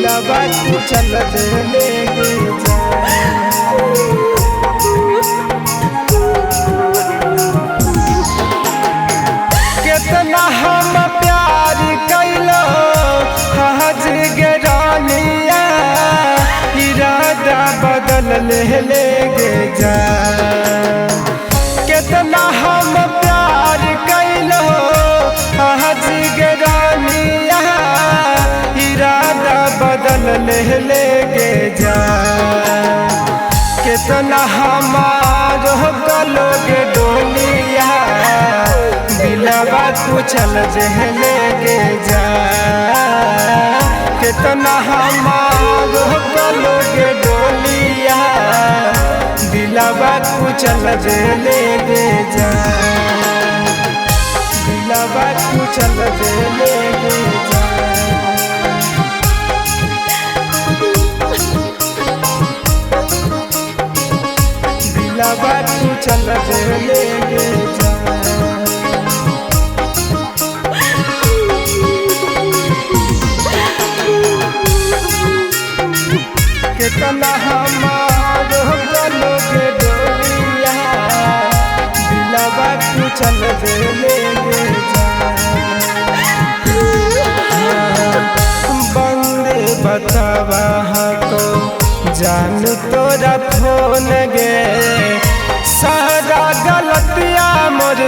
दिलवा कुचल ले जा। कितना हम प्यार कैलो हज गे रानिया, इरादा बदल ले जा। कितना हम प्यार कैलो हज गे रानिया, इरादा बदल ले जा। कितना हमारो कलोगे डोलिया, दिलवा कुचल ले जा। कितना हमारो कलोगे डोलिया, दिलवा कुचल ले जा। दिलवा कुचल ले जा। दिलवा कुचल ले जा। कितना हमारो कलोगे डोलिया, दिलवा कुचल ले जा। बंदे बतावा को जान तोरा फोन गे, सारा गलतिया मोर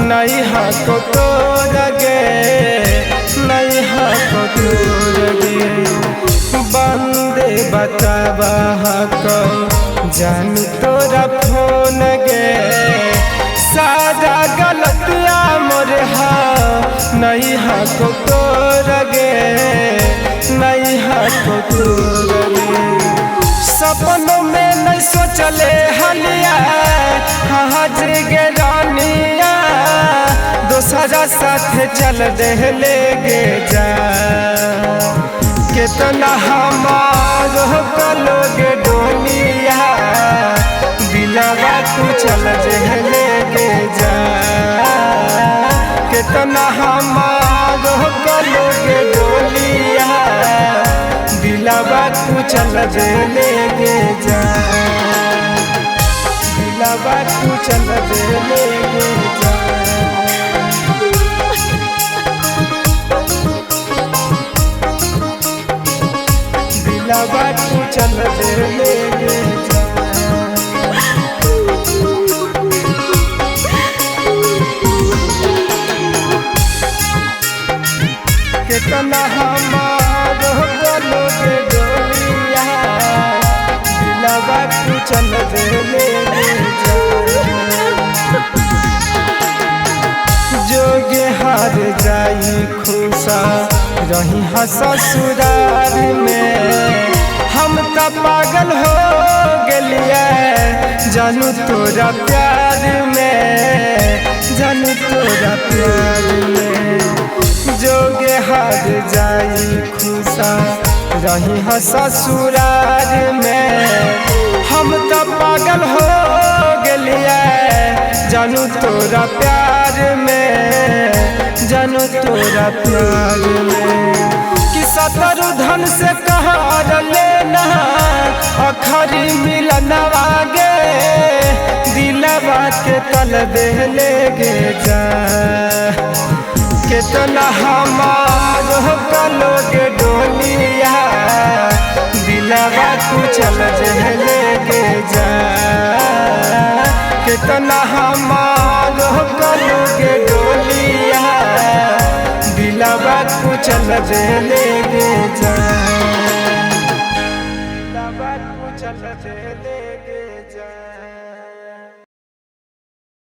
नहीं को तोर गे, नहीं को तोर गे। बंदे बतावा को जान तोरा फोन गे, सारा गलतिया मोर नहीं को तोर गे, नहीं को तोर गे। सपनों में नहीं सोचले हलिया हाजिर गे रानिया, दोसरा साथ चल ले जा। कितना हमारो कलोगे डोलिया, दिलवा कुचल ले जा। कितना हमारो कलोगे डोलिया, दिलवा कुचल ले जा। दिलवा कुचल ले जा। दिलवा कुचल ले जा। कितना हमारो कलोगे डोलिया, दिलवा कुचल ले जा। जोगे हार जाई खुशा रही ससुराल में, हम तो पागल हो गलिए जानू तोरा प्यार में, जानू तोरा प्यार में। जोगे हार जाई खुशा रही ससुराल में, हम तो पागल हो गलिए जानू तोरा प्यार में, जानू तोरा प्यार में। कि सतरु धन से कहार लेना अखरी मिलनवा गे, दिलवा के तल ले जा। कितना हमारो कलोगे डोलिया, दिलवा कुचल ले जा। कितना हमारो कलोगे डोलिया, दिलवा कुचल ले